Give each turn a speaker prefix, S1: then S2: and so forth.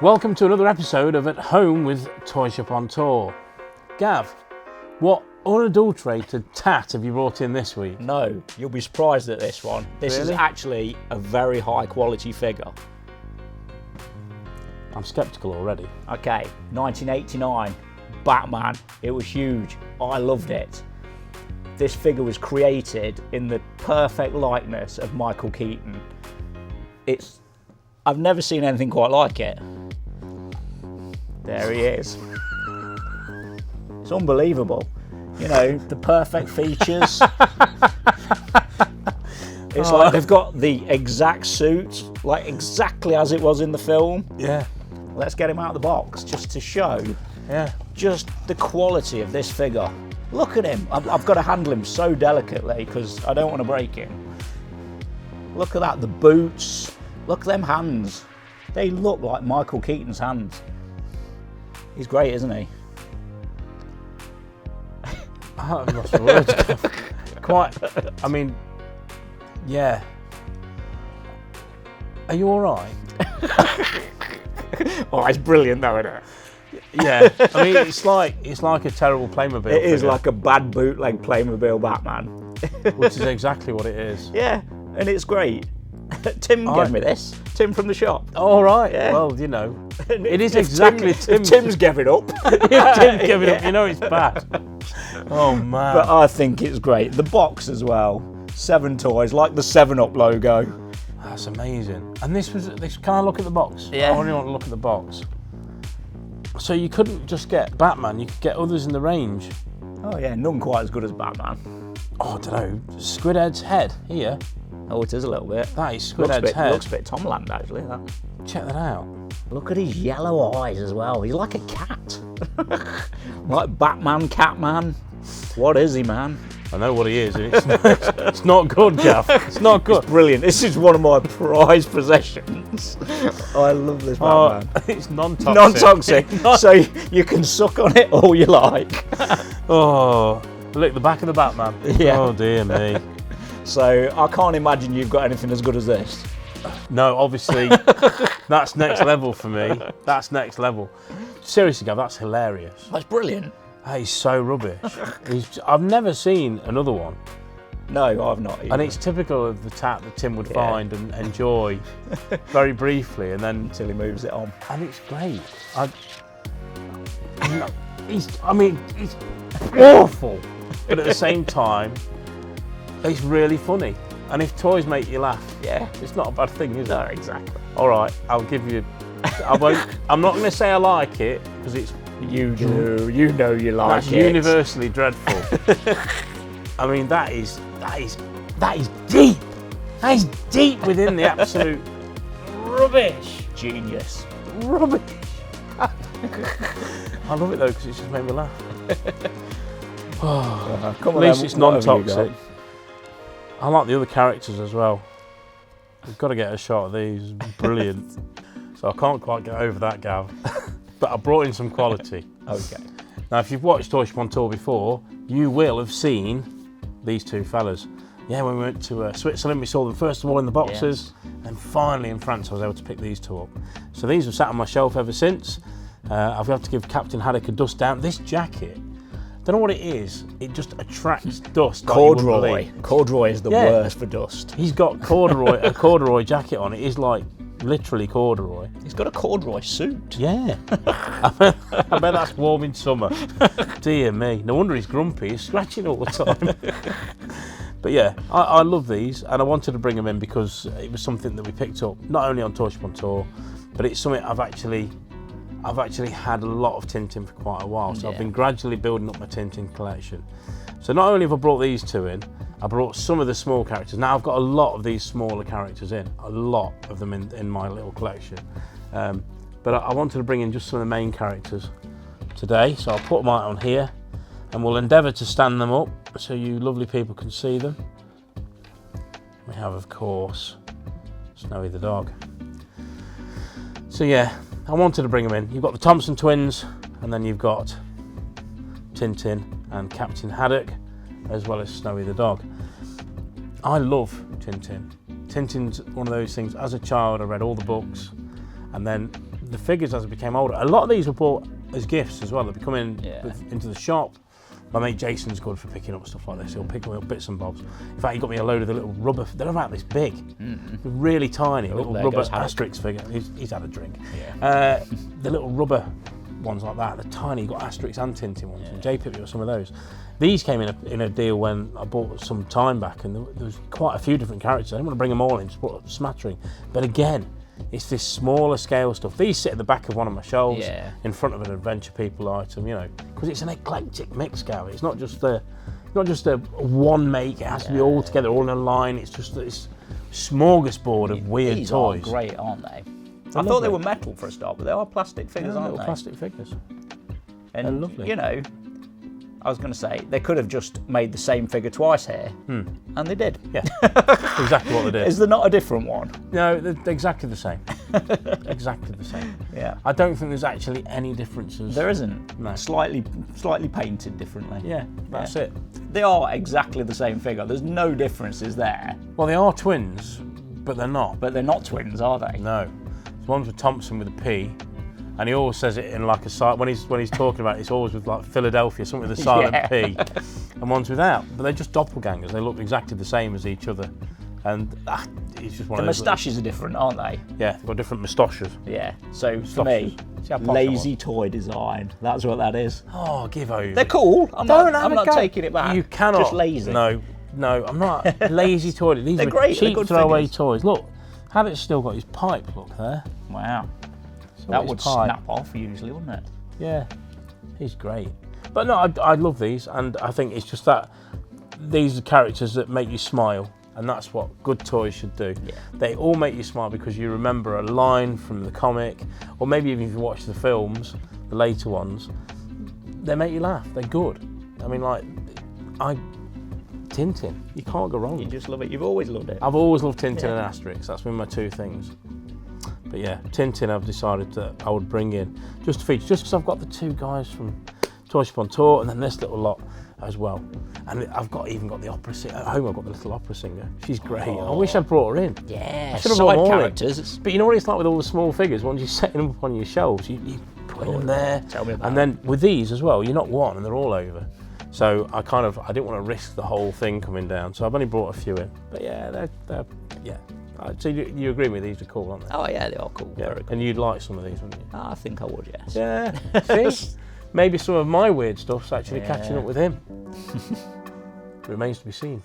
S1: Welcome to another episode of At Home with Toyshop on Tour. Gav, what unadulterated tat have you brought in this week?
S2: No, you'll be surprised at this one. This is actually a very high quality figure.
S1: I'm sceptical already.
S2: Okay, 1989, Batman. It was huge. I loved it. This figure was created in the perfect likeness of Michael Keaton. I've never seen anything quite like it. There he is. It's unbelievable. You know, the perfect features. It's like they've got the exact suit, like exactly as it was in the film.
S1: Yeah.
S2: Let's get him out of the box just to show just the quality of this figure. Look at him. I've got to handle him so delicately because I don't want to break him. Look at that, the boots. Look at them hands. They look like Michael Keaton's hands. He's great, isn't he?
S1: I've lost my words. Quite, I mean, yeah. Are you all right?
S2: Oh, it's brilliant though, isn't it?
S1: Yeah, I mean, it's like a terrible Playmobil.
S2: It is like a bad bootleg Playmobil Batman.
S1: Which is exactly what it is.
S2: Yeah, and it's great. Tim gave me this. Tim from the shop.
S1: All right.
S2: Yeah.
S1: Well, you know, it is exactly Tim.
S2: Tim's gave it up.
S1: If Tim gave it up, you know it's bad. Oh man.
S2: But I think it's great. The box as well. 7 toys, like the 7-Up logo.
S1: That's amazing. And this, can I look at the box?
S2: Yeah.
S1: I really want to look at the box. So you couldn't just get Batman, you could get others in the range.
S2: Oh yeah, none quite as good as Batman.
S1: Oh, I don't know. Squidhead's head here.
S2: Oh, it is a little bit.
S1: That is Squidhead's head.
S2: Looks a bit Tomland, actually, that.
S1: Check that out.
S2: Look at his yellow eyes as well. He's like a cat. Like Batman, Catman. What is he, man?
S1: I know what he is. It's not good, Gav. It's not good.
S2: It's brilliant. This is one of my prized possessions. I love this Batman.
S1: It's non-toxic.
S2: Non-toxic. So you can suck on it all you like.
S1: Oh, look, the back of the Batman.
S2: Yeah.
S1: Oh, dear me.
S2: So I can't imagine you've got anything as good as this.
S1: No, obviously, that's next level for me. That's next level. Seriously, Gav, that's hilarious.
S2: That's brilliant.
S1: That is so rubbish. I've never seen another one.
S2: No, I've not either.
S1: And it's typical of the tat that Tim would find and enjoy very briefly, and then
S2: until he moves it on.
S1: And it's great. He's awful, but at the same time, it's really funny. And if toys make you laugh, it's not a bad thing, is it?
S2: No, exactly.
S1: All right, I'll give you. I'm not going to say I like it because it's.
S2: You do. You know you like
S1: it. That's
S2: it.
S1: universally dreadful. I mean, that is deep. That is deep within the absolute rubbish.
S2: Genius.
S1: Rubbish. I love it though because it's just made me laugh.
S2: Come
S1: At least it's non-toxic. I like the other characters as well. We've got to get a shot of these. Brilliant. So I can't quite get over that, Gav. But I brought in some quality.
S2: Okay.
S1: Now, if you've watched Toyshop on Tour before, you will have seen these two fellas. Yeah, when we went to Switzerland, we saw them first of all in the boxes, and finally in France, I was able to pick these two up. So these have sat on my shelf ever since. I've got to give Captain Haddock a dust down. This jacket, don't know what it is. It just attracts dust.
S2: Corduroy. Corduroy is the worst for dust.
S1: He's got a corduroy jacket on. It is like literally corduroy.
S2: He's got a corduroy suit.
S1: Yeah. I bet that's warm in summer. Dear me. No wonder he's grumpy. He's scratching all the time. But yeah, I love these, and I wanted to bring them in because it was something that we picked up not only on Toyshop on Tour, but it's something I've actually had a lot of Tintin for quite a while. So I've been gradually building up my Tintin collection. So not only have I brought these two in, I brought some of the small characters. Now I've got a lot of these smaller characters in, a lot of them in my little collection. But I wanted to bring in just some of the main characters today. So I'll put them out on here and we'll endeavour to stand them up so you lovely people can see them. We have, of course, Snowy the dog. So yeah, I wanted to bring them in. You've got the Thompson twins, and then you've got Tintin and Captain Haddock, as well as Snowy the dog. I love Tintin. Tintin's one of those things, as a child I read all the books, and then the figures as I became older. A lot of these were bought as gifts as well. They'd be coming into the shop. My mate Jason's good for picking up stuff like this. He'll pick up bits and bobs. In fact, he got me a load of the little rubber. They're about this big, really tiny, little rubber Asterix figure. He's had a drink. Yeah. The little rubber ones like that. They're tiny. He got Asterix and Tintin ones. And Jay picked me up some of those. These came in a deal when I bought some time back, and there was quite a few different characters. I didn't want to bring them all in, just bought a smattering. But again, it's this smaller scale stuff. These sit at the back of one of my shelves in front of an Adventure People item, you know, because it's an eclectic mix, Gav. It's not just a one make. It has to be all together, all in a line. It's just this smorgasbord of weird
S2: These
S1: toys.
S2: Are great, aren't they? I thought they were metal for a start, but they are plastic figures, aren't they?
S1: Plastic figures.
S2: And
S1: they're lovely.
S2: You know, I was going to say, they could have just made the same figure twice here, and they did.
S1: Yeah, exactly what they did.
S2: Is there not a different one?
S1: No, they're exactly the same. Exactly the same.
S2: Yeah.
S1: I don't think there's actually any differences.
S2: There isn't.
S1: No.
S2: Slightly painted differently.
S1: Yeah, that's it.
S2: They are exactly the same figure. There's no differences there.
S1: Well, they are twins, but they're not.
S2: But they're not twins, are they?
S1: No. One's with Thompson with a P, and he always says it in like a when he's talking about it, it's always with like Philadelphia, something with a silent P, and one's without. But they're just doppelgangers. They look exactly the same as each other, and it's just one
S2: the
S1: of those. The
S2: moustaches are different, aren't they?
S1: Yeah, they've got different moustaches.
S2: Yeah. So for me, lazy toy design. That's what that is.
S1: Oh, give over.
S2: They're cool. I'm not taking it back.
S1: You cannot.
S2: Just lazy.
S1: No, I'm not. Lazy toy. These
S2: They're
S1: are
S2: great.
S1: cheap
S2: They're good
S1: throwaway
S2: figures.
S1: toys. Look, Habit's still got his pipe. Look there.
S2: Wow.
S1: So
S2: That would snap off usually, wouldn't it?
S1: Yeah, he's great. But no, I love these, and I think it's just that these are characters that make you smile, and that's what good toys should do.
S2: Yeah.
S1: They all make you smile because you remember a line from the comic, or maybe even if you watch the films, the later ones, they make you laugh. They're good. I mean, like, Tintin, you can't go wrong.
S2: You just love it. You've always loved it.
S1: I've always loved Tintin and Asterix. That's been my two things. But yeah, Tintin I've decided that I would bring in just to feature, just because I've got the two guys from Toyshop on tour, and then this little lot as well. And I've even got the opera singer at home. I've got the little opera singer. She's great. I wish I'd brought her in.
S2: Yeah,
S1: I should have brought them all
S2: characters.
S1: in. But you know what it's like with all the small figures. Once you're setting them up on your shelves, you put them there.
S2: Tell me about
S1: and then with these as well, you're not one, and they're all over. So I didn't want to risk the whole thing coming down. So I've only brought a few in. But yeah, they're yeah. So you agree with me? These are cool, aren't they?
S2: Oh yeah, they are cool.
S1: Yeah.
S2: Very cool.
S1: And you'd like some of these, wouldn't you?
S2: I think I would, yes.
S1: Yeah. See? Maybe some of my weird stuff's actually catching up with him. Remains to be seen.